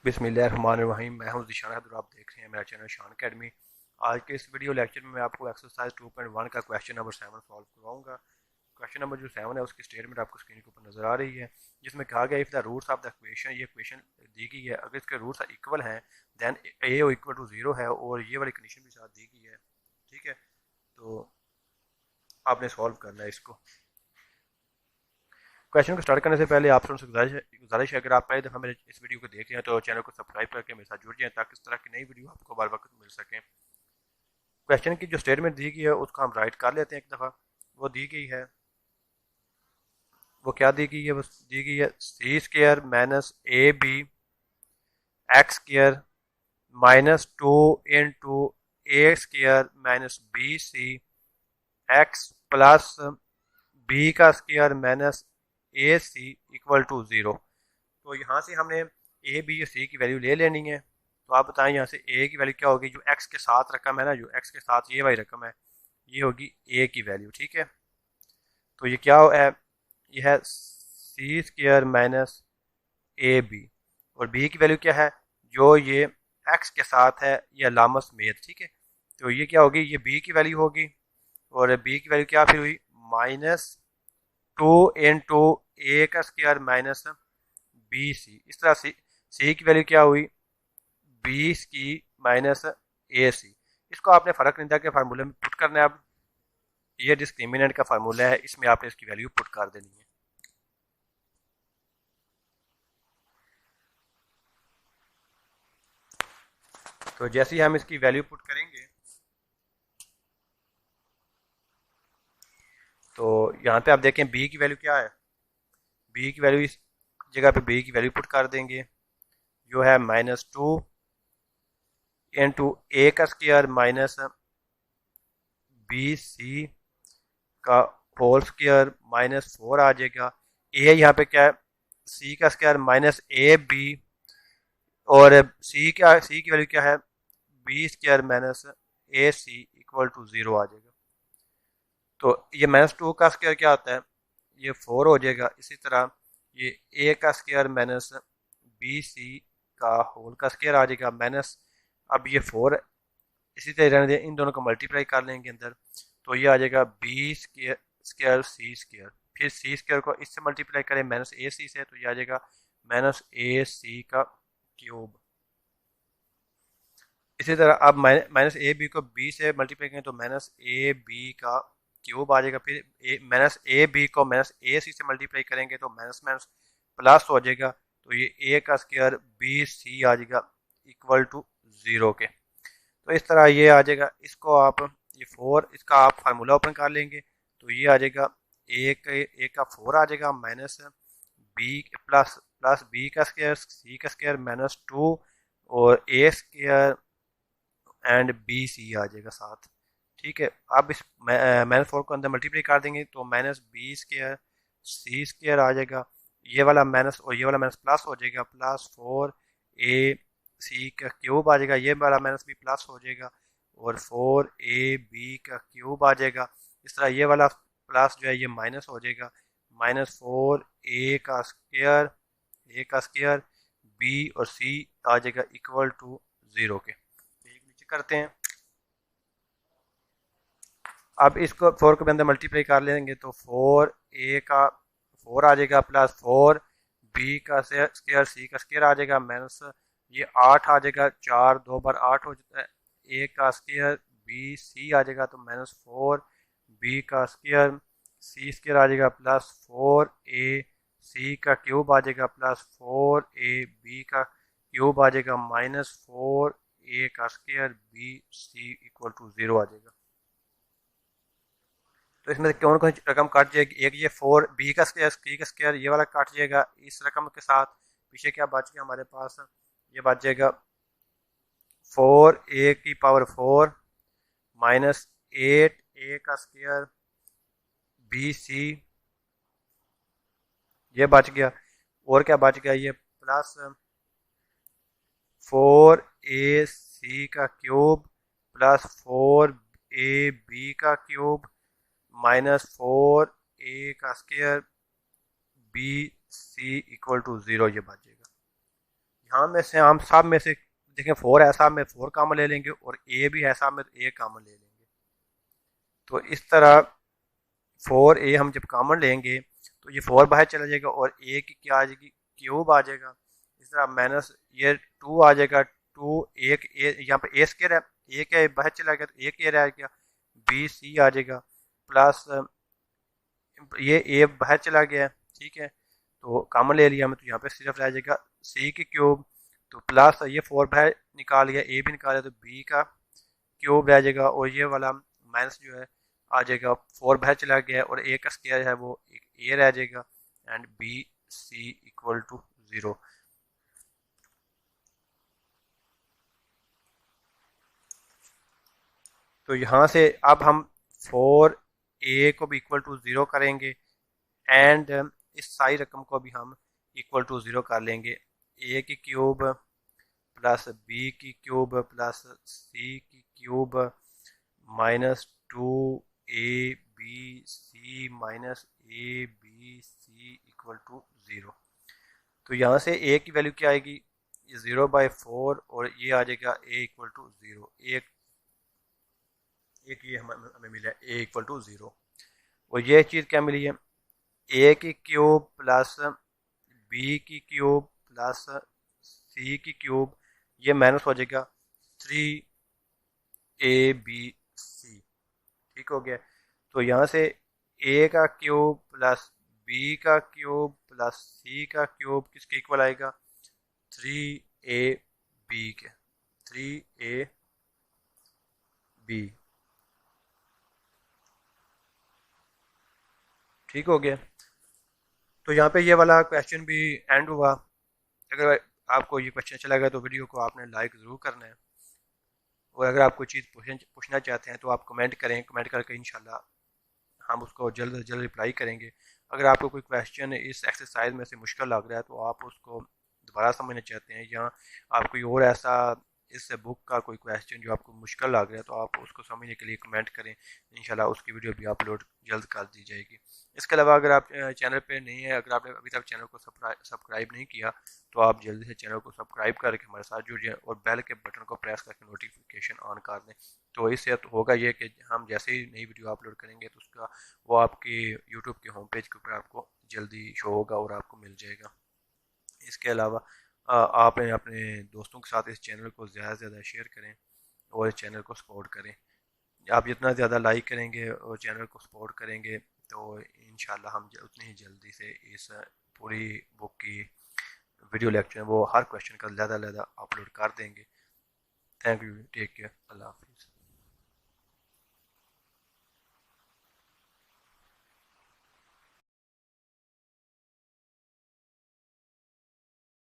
बिस्मिल्लाहिर्रहमानिर्रहीम। मैं हूं ज़ीशान और आप देख रहे हैं मेरा चैनल शान अकेडमी। आज के इस वीडियो लेक्चर में मैं आपको एक्सरसाइज 2.1 का क्वेश्चन नंबर 7 सॉल्व करवाऊंगा। क्वेश्चन नंबर जो 7 है उसकी स्टेटमेंट आपको स्क्रीन के ऊपर नजर आ रही है, जिसमें कहा गया if the roots of the equation, ये इक्वेशन दी गई है, अगर इसके रूट्स इक्वल हैं देन ए इक्वल टू 0 है, और ये वाली कंडीशन भी साथ दी गई है। ठीक है, तो आपने सॉल्व करना है इसको। क्वेश्चन को स्टार्ट करने से पहले आप सबसे गुजारिश है, अगर आप पहली दफ़ा मेरे इस वीडियो को देख रहे हैं तो चैनल को सब्सक्राइब करके मेरे साथ जुड़ जाएं, ताकि इस तरह की नई वीडियो आपको बार वक्त मिल सकें। क्वेश्चन की जो स्टेटमेंट दी गई है उसको हम राइट कर लेते हैं एक दफ़ा। वो दी गई है, वो क्या दी गई है, बस दी गई है C square minus A B x square minus 2 A square minus B C x plus B का square minus A C equal to 0। तो यहाँ से हमने ए बी और सी की वैल्यू ले लेनी है। तो आप बताएं यहाँ से ए की वैल्यू क्या होगी, जो एक्स के साथ रकम है ना, जो एक्स के साथ ये वाली रकम है, ये होगी ए की वैल्यू। ठीक है, तो ये क्या है, ये है C square minus A B, और बी की वैल्यू क्या है, जो ये एक्स के साथ है, ये अलामत समेत। ठीक है, तो ये क्या होगी, ये बी की वैल्यू होगी, और बी की वैल्यू क्या फिर हुई, माइनस 2 ए का स्क्र माइनस बी सी। इस तरह सी की वैल्यू क्या हुई, 20 की माइनस ए सी। इसको आपने फर्क निंदा के फार्मूले में पुट करना है। अब ये डिस्क्रिमिनेंट का फार्मूला है, इसमें आपने इसकी वैल्यू पुट कर देनी है। तो जैसे ही हम इसकी वैल्यू पुट करेंगे, तो यहाँ पे आप देखें बी की वैल्यू क्या है, बी की वैल्यू इस जगह पे बी की वैल्यू पुट कर देंगे, जो है -2 इंटू ए का स्क्र माइनस बी सी का होल स्क्वायर -4 आ जाएगा। ए यहाँ पे क्या है, सी का स्क्वायर माइनस ए बी, और सी की वैल्यू क्या है, B square minus A C equal to 0 आ जाएगा। तो ये -2 का स्क्वायर क्या होता है, ये 4 हो जाएगा। इसी तरह ये ए का स्क्वायर माइनस बी सी का होल का स्क्वायर आ जाएगा माइनस, अब ये 4 इसी तरह रहने दें, इन दोनों को मल्टीप्लाई कर लेंगे अंदर, तो ये आ जाएगा बी स्क्वायर सी स्क्वायर। फिर सी स्क्वायर को इससे मल्टीप्लाई करें माइनस ए सी से, तो ये आ जाएगा माइनस ए सी का क्यूब। इसी तरह अब माइनस ए बी को बी से मल्टीप्लाई करें तो माइनस ए बी का क्यूब आ जाएगा। फिर माइनस ए बी को माइनस ए सी से मल्टीप्लाई करेंगे तो माइनस माइनस प्लस हो जाएगा, तो ये ए का स्क्वायर बी सी आ जाएगा इक्वल टू 0 के। तो इस तरह ये आ जाएगा। इसको आप ये 4, इसका आप फार्मूला ओपन कर लेंगे, तो ये आ जाएगा ए का 4 आ जाएगा minus B plus plus B का स्क्वायर सी का स्क्वायर -2 और A square and B C आ जाएगा साथ। ठीक है, अब इस -4 को अंदर मल्टीप्लाई कर देंगे तो माइनस बी स्क्वायर सी स्क्वायर आ जाएगा, ये वाला माइनस और ये वाला माइनस प्लस हो जाएगा, +4 ए सी का क्यूब आ जाएगा, ये वाला माइनस भी प्लस हो जाएगा, और 4 ए बी का क्यूब आ जाएगा। इस तरह ये वाला प्लस जो है ये माइनस हो जाएगा, -4 ए का स्क्वायर बी और सी आ जाएगा इक्वल टू 0 के। एक नीचे करते हैं। अब इसको 4 को भी अंदर मल्टीप्लाई कर लेंगे तो 4 ए का 4 आ जाएगा, +4 बी का स्क्वायर सी का स्क्वायर आ जाएगा, माइनस ये 8 आ जाएगा, 4 2 बार 8 हो जाता है, ए का स्क्वायर बी सी आ जाएगा, तो -4 बी का स्क्वायर सी स्क्वायर आ जाएगा, +4 ए सी का क्यूब आ जाएगा, +4 ए बी का क्यूब आ जाएगा, -4 ए का square B C equal to 0 आ जाएगा। तो इसमें से कौन कौन सी रकम काट जाएगी, एक ये 4 बी का स्क्वायर सी का स्क्वायर ये वाला काट जाएगा इस रकम के साथ। पीछे क्या बच गया हमारे पास, ये बच जाएगा 4 ए की पावर 4 -8 ए का स्क्वायर बी सी, ये बच गया। और क्या बच गया, ये +4 ए सी का क्यूब +4 ए बी का क्यूब -4 ए का square B C equal to 0, ये बच जाएगा। यहाँ में से हम सब में से देखें 4 है, सब में 4 कामन ले लेंगे और ए भी है, सब में तो ए कामन ले लेंगे। तो इस तरह 4 ए हम जब कामन लेंगे तो ये 4 बाहर चला जाएगा और ए की क्या आ जाएगी, क्यूब आ जाएगा। इस तरह माइनस ये 2 आ जाएगा, 2 एक ए यहाँ पे ए स्क्वायर है, ए क्या बाहर चला गया तो ए क्या रह गया, बी सी आ जाएगा। प्लस ये ए बाहर चला गया है, ठीक है, तो कॉमन ले लिया हमें, तो यहाँ पे सिर्फ रह जाएगा सी की क्यूब। तो प्लस ये 4 बाहर निकाल लिया, ए भी निकाला, तो बी का क्यूब रह जाएगा और ये वाला माइनस जो है आ जाएगा, 4 बाहर चला गया है और ए का स्क्वायर है वो एक ए रह जाएगा and B C equal to 0। तो यहाँ से अब हम 4 ए को भी इक्वल टू 0 करेंगे एंड इस सारी रकम को भी हम इक्वल टू 0 कर लेंगे। ए की क्यूब प्लस बी की क्यूब प्लस सी की cube minus 2 A B C minus A B C equal to 0। तो यहाँ से ए की वैल्यू क्या आएगी, 0/4 और ये आ जाएगा ए इक्वल टू 0। एक ये हमें मिला ए इक्वल टू 0 और ये चीज़ क्या मिली है, ए की क्यूब प्लस बी की क्यूब प्लस सी की क्यूब, ये माइनस हो जाएगा 3 ए बी सी, ठीक हो गया। तो यहाँ से ए का क्यूब प्लस बी का क्यूब प्लस सी का क्यूब किसके इक्वल आएगा, 3 ए बी के, 3 ए बी, ठीक हो गया। तो यहाँ पे ये वाला क्वेश्चन भी एंड हुआ। अगर आपको ये क्वेश्चन अच्छा लगा तो वीडियो को आपने लाइक ज़रूर करना है और अगर आप कोई चीज़ पूछना चाहते हैं तो आप कमेंट करें, कमेंट करके इंशाल्लाह हम उसको जल्द से जल्द रिप्लाई करेंगे। अगर आपको कोई क्वेश्चन इस एक्सरसाइज में से मुश्किल लग रहा है तो आप उसको दोबारा समझना चाहते हैं या आप कोई और ऐसा इस बुक का कोई क्वेश्चन जो आपको मुश्किल लग रहा है तो आप उसको समझने के लिए कमेंट करें, इंशाल्लाह उसकी वीडियो भी अपलोड जल्द कर दी जाएगी। इसके अलावा अगर आप चैनल पे नहीं है, अगर आपने अभी तक चैनल को सब्सक्राइब नहीं किया तो आप जल्दी से चैनल को सब्सक्राइब करके हमारे साथ जुड़ जाएं और बेल के बटन को प्रेस करके नोटिफिकेशन ऑन कर दें। तो इससे तो होगा ये कि हम जैसे ही नई वीडियो अपलोड करेंगे तो उसका वो आपके यूट्यूब के होम पेज के ऊपर आपको जल्दी शो होगा और आपको मिल जाएगा। इसके अलावा आपने अपने दोस्तों के साथ इस चैनल को ज़्यादा से ज़्यादा शेयर करें और इस चैनल को सपोर्ट करें। आप जितना ज़्यादा लाइक करेंगे और चैनल को सपोर्ट करेंगे तो इंशाल्लाह हम उतनी ही जल्दी से इस पूरी बुक की वीडियो लेक्चर वो हर क्वेश्चन का ज़्यादा से ज़्यादा अपलोड कर देंगे। थैंक यू, टेक केयर, अल्लाह हाफिज़।